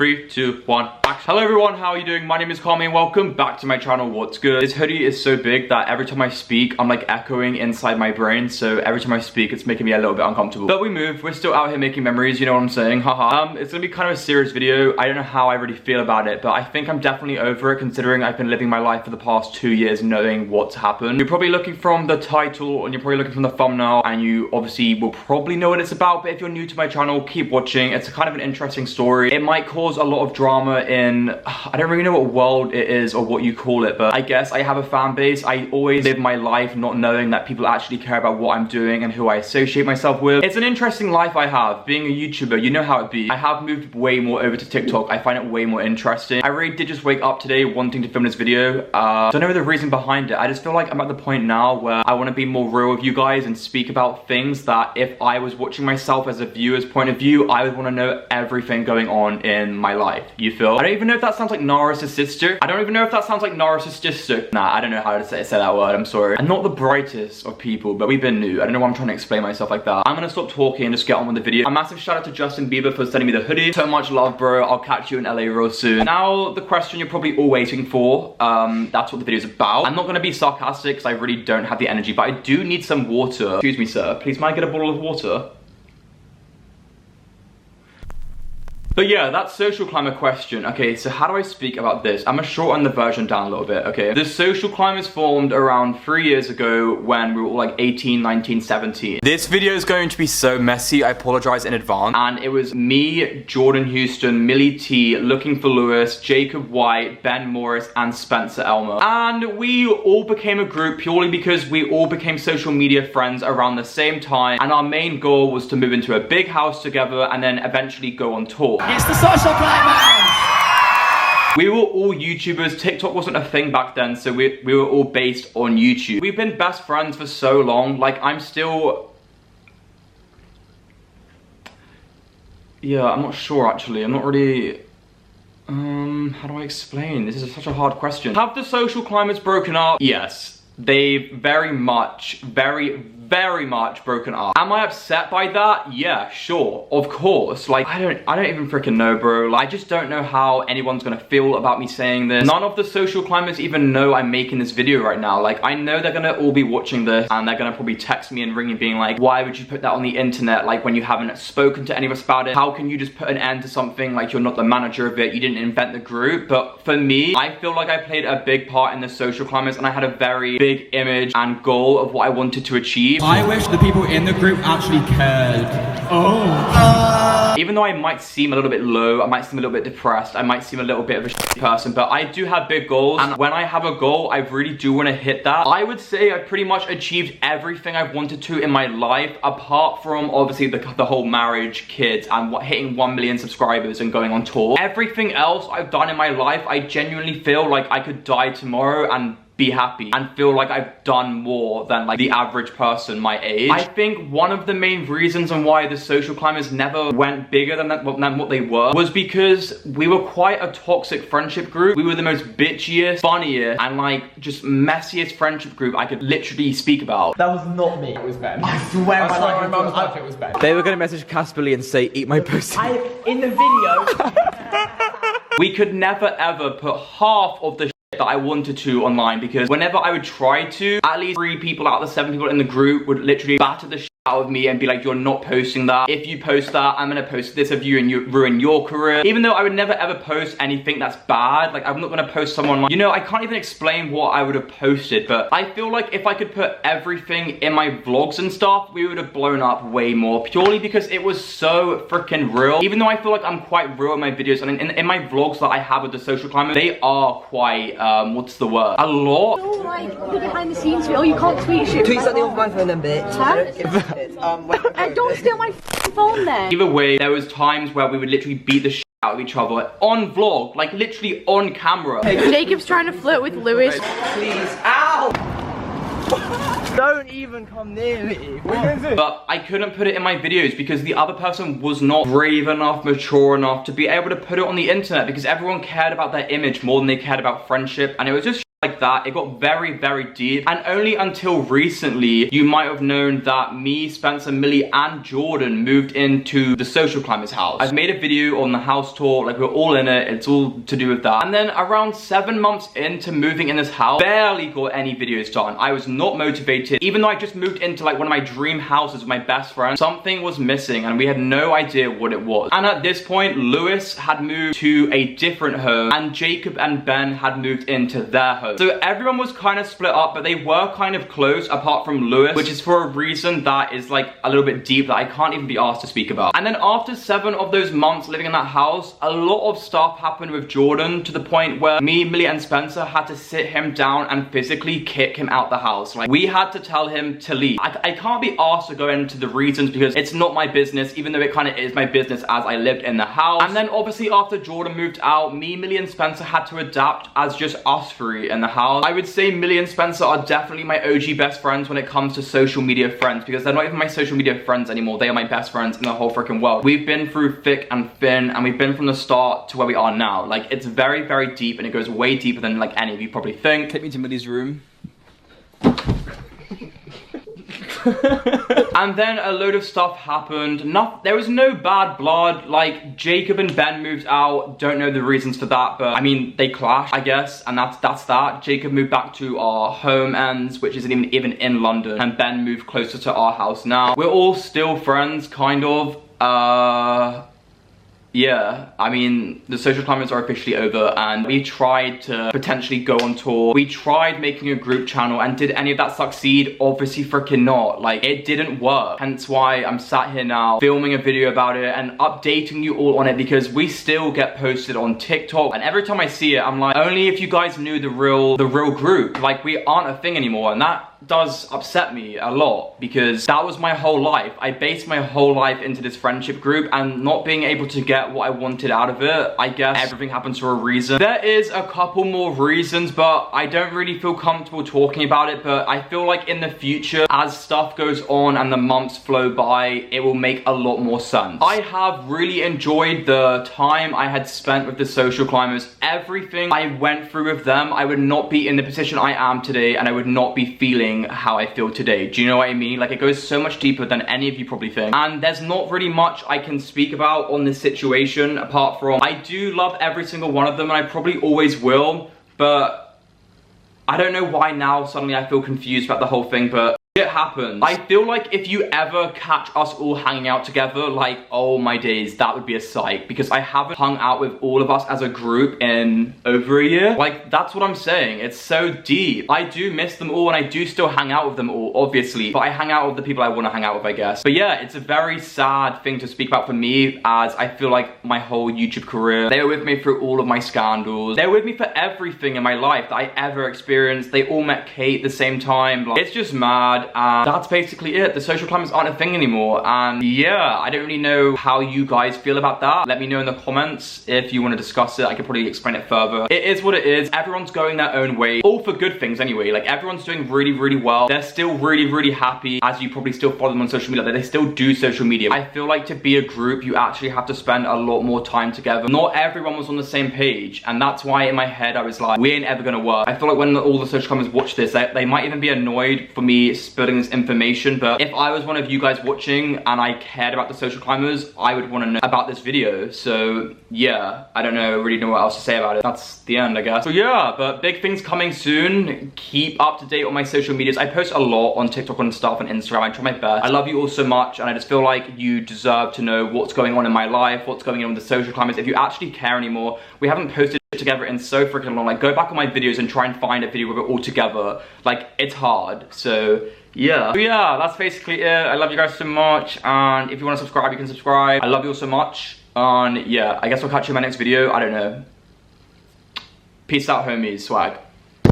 3, 2, 1, action. Hello everyone, how are you doing? My name is Kwame and welcome back to my channel. What's good? This hoodie is so big that every time I speak, I'm like echoing inside my brain. So every time I speak, it's making me a little bit uncomfortable. But we moved. We're still out here making memories, you know what I'm saying? Haha. It's gonna be kind of a serious video. I don't know how I really feel about it, but I think I'm definitely over it considering I've been living my life for the past 2 years knowing what's happened. You're probably looking from the title and you're probably looking from the thumbnail and you obviously will probably know what it's about, but if you're new to my channel, keep watching. It's a kind of an interesting story. It might cause a lot of drama in, I don't really know what world it is or what you call it, but I guess I have a fan base. I always live my life not knowing that people actually care about what I'm doing and who I associate myself with. It's an interesting life I have. Being a YouTuber, you know how it be. I have moved way more over to TikTok. I find it way more interesting. I really did just wake up today wanting to film this video. Don't know the reason behind it. I just feel like I'm at the point now where I want to be more real with you guys and speak about things that if I was watching myself as a viewer's point of view, I would want to know everything going on in my life. You feel? I don't even know if that sounds like Naruto's sister. I don't even know if that sounds like Naruto's sister. Nah, I don't know how to say that word. I'm sorry. I'm not the brightest of people, but we've been new. I don't know why I'm trying to explain myself like that. I'm gonna stop talking and just get on with the video. A massive shout out to Justin Bieber for sending me the hoodie. So much love, bro. I'll catch you in LA real soon. Now, the question you're probably all waiting for. That's what the video's about. I'm not gonna be sarcastic because I really don't have the energy, but I do need some water. Excuse me, sir. Please, might I get a bottle of water? But yeah, that social climber question. Okay, so how do I speak about this? I'm gonna shorten the version down a little bit, okay? The social climbers formed around 3 years ago when we were all like 18, 19, 17. This video is going to be so messy, I apologize in advance. And it was me, Jordan Houston, Millie T, Looking for Lewis, Jacob White, Ben Morris, and Spencer Elmer. And we all became a group purely because we all became social media friends around the same time. And our main goal was to move into a big house together and then eventually go on tour. It's the social climbers! We were all YouTubers. TikTok wasn't a thing back then, so we were all based on YouTube. We've been best friends for so long. Like, I'm still... Yeah, I'm not sure actually. I'm not really... how do I explain? This is such a hard question. Have the social climbers broken up? Yes. They've very much broken up. Am I upset by that? Yeah, sure, of course. Like, I don't even freaking know, bro. Like, I just don't know how anyone's gonna feel about me saying this. None of the social climbers even know I'm making this video right now. Like, I know they're gonna all be watching this and they're gonna probably text me and ring me being like, why would you put that on the internet? Like, when you haven't spoken to any of us about it, how can you just put an end to something? Like, you're not the manager of it, you didn't invent the group. But for me, I feel like I played a big part in the social climbers and I had a very big image and goal of what I wanted to achieve. I wish the people in the group actually cared. Even though I might seem a little bit low, I might seem a little bit depressed, I might seem a little bit of a shitty person, but I do have big goals, and when I have a goal, I really do want to hit that. I would say I've pretty much achieved everything I've wanted to in my life, apart from obviously the whole marriage, kids, and hitting 1 million subscribers and going on tour. Everything else I've done in my life, I genuinely feel like I could die tomorrow and be happy and feel like I've done more than like the average person my age. I think one of the main reasons and why the social climbers never went bigger than what they were was because we were quite a toxic friendship group. We were the most bitchiest, funniest, and like just messiest friendship group I could literally speak about. That was not me. It was Ben. I swear my mum's life it was Ben. They were gonna message Casperly and say, eat my pussy. in the video. We could never ever put half of the that I wanted to online because whenever I would try to, at least 3 people out of the 7 people in the group would literally batter the shit out of me and be like, you're not posting that. If you post that, I'm gonna post this of you and you ruin your career. Even though I would never ever post anything that's bad, like I'm not gonna post someone like, you know, I can't even explain what I would have posted, but I feel like if I could put everything in my vlogs and stuff, we would have blown up way more purely because it was so freaking real. Even though I feel like I'm quite real in my videos and in my vlogs that I have with the social climber, they are quite, what's the word? A lot. No, like, the behind the scenes bit. Oh, you can't tweet shit. Tweet something off my phone then, bitch. Huh? Don't steal my phone then. Either way, there was times where we would literally beat the shit out of each other on vlog, like literally on camera. Jacob's trying to flirt with Lewis. Please. Ow! Don't even come near me. But I couldn't put it in my videos because the other person was not brave enough, mature enough to be able to put it on the internet because everyone cared about their image more than they cared about friendship, and it was just like that, it got very, very deep. And only until recently, you might have known that me, Spencer, Millie, and Jordan moved into the Social Climbers house. I've made a video on the house tour, like we're all in it, it's all to do with that. And then around 7 months into moving in this house, barely got any videos done. I was not motivated, even though I just moved into like one of my dream houses with my best friend. Something was missing and we had no idea what it was. And at this point, Lewis had moved to a different home and Jacob and Ben had moved into their home. So everyone was kind of split up, but they were kind of close apart from Lewis, which is for a reason that is like a little bit deep that I can't even be asked to speak about. And then after 7 of those months living in that house, a lot of stuff happened with Jordan to the point where me, Millie, and Spencer had to sit him down and physically kick him out the house. Like, we had to tell him to leave. I can't be asked to go into the reasons because it's not my business, even though it kind of is my business as I lived in the house. And then obviously after Jordan moved out, me, Millie, and Spencer had to adapt as just us three in the house. I would say Millie and Spencer are definitely my OG best friends when it comes to social media friends, because they're not even my social media friends anymore. They are my best friends in the whole freaking world. We've been through thick and thin, and we've been from the start to where we are now. Like, it's very, very deep, and it goes way deeper than like any of you probably think. Take me to Millie's room. And then a load of stuff happened. There was no bad blood. Like, Jacob and Ben moved out. Don't know the reasons for that, but I mean, they clashed, I guess, and that's that. Jacob moved back to our home ends, which isn't even in London, and Ben moved closer to our house now. We're all still friends, kind of. Yeah, I mean, the Social Climbers are officially over, and we tried to potentially go on tour. We tried making a group channel, and did any of that succeed? Obviously freaking not. Like, it didn't work. Hence why I'm sat here now filming a video about it and updating you all on it, because we still get posted on TikTok, and every time I see it, I'm like, only if you guys knew the real group. Like, we aren't a thing anymore, and that does upset me a lot, because that was my whole life. I based my whole life into this friendship group, and not being able to get what I wanted out of it, I guess everything happens for a reason. There is a couple more reasons, but I don't really feel comfortable talking about it. But I feel like in the future, as stuff goes on and the months flow by, it will make a lot more sense. I have really enjoyed the time I had spent with the Social Climbers. Everything I went through with them, I would not be in the position I am today, and I would not be feeling how I feel today. Do you know what I mean? Like, it goes so much deeper than any of you probably think. And there's not really much I can speak about on this situation, apart from I do love every single one of them, and I probably always will, but I don't know why now suddenly I feel confused about the whole thing, but it happens. I feel like if you ever catch us all hanging out together, like, oh my days, that would be a sight, because I haven't hung out with all of us as a group in over a year. Like, that's what I'm saying. It's so deep. I do miss them all, and I do still hang out with them all, obviously, but I hang out with the people I want to hang out with, I guess. But yeah, it's a very sad thing to speak about for me, as I feel like my whole YouTube career, they were with me through all of my scandals. They were with me for everything in my life that I ever experienced. They all met Kate at the same time. Like, it's just mad. And that's basically it. The Social Climbers aren't a thing anymore, and yeah, I don't really know how you guys feel about that. Let me know in the comments if you want to discuss it. I could probably explain it further. It is what it is. Everyone's going their own way, all for good things anyway. Like, everyone's doing really, really well. They're still really, really happy, as you probably still follow them on social media. They still do social media. I feel like to be a group, you actually have to spend a lot more time together. Not everyone was on the same page, and that's why in my head I was like, we ain't ever gonna work. I feel like when all the Social Climbers watch this, they might even be annoyed for me spilling this information, but if I was one of you guys watching and I cared about the Social Climbers, I would want to know about this video. So yeah, I don't really know what else to say about it. That's the end, I guess. So yeah, but big things coming soon. Keep up to date on my social medias. I post a lot on TikTok and stuff, and Instagram. I try my best. I love you all so much, and I just feel like you deserve to know what's going on in my life, what's going on with the Social Climbers. If you actually care anymore, we haven't posted together in so freaking long. Like, go back on my videos and try and find a video with it all together. Like, it's hard. So yeah. That's basically it. I love you guys so much, and if you want to subscribe, you can subscribe. I love you all so much, and yeah, I guess I'll catch you in my next video. I don't know. Peace out, homies. Swag.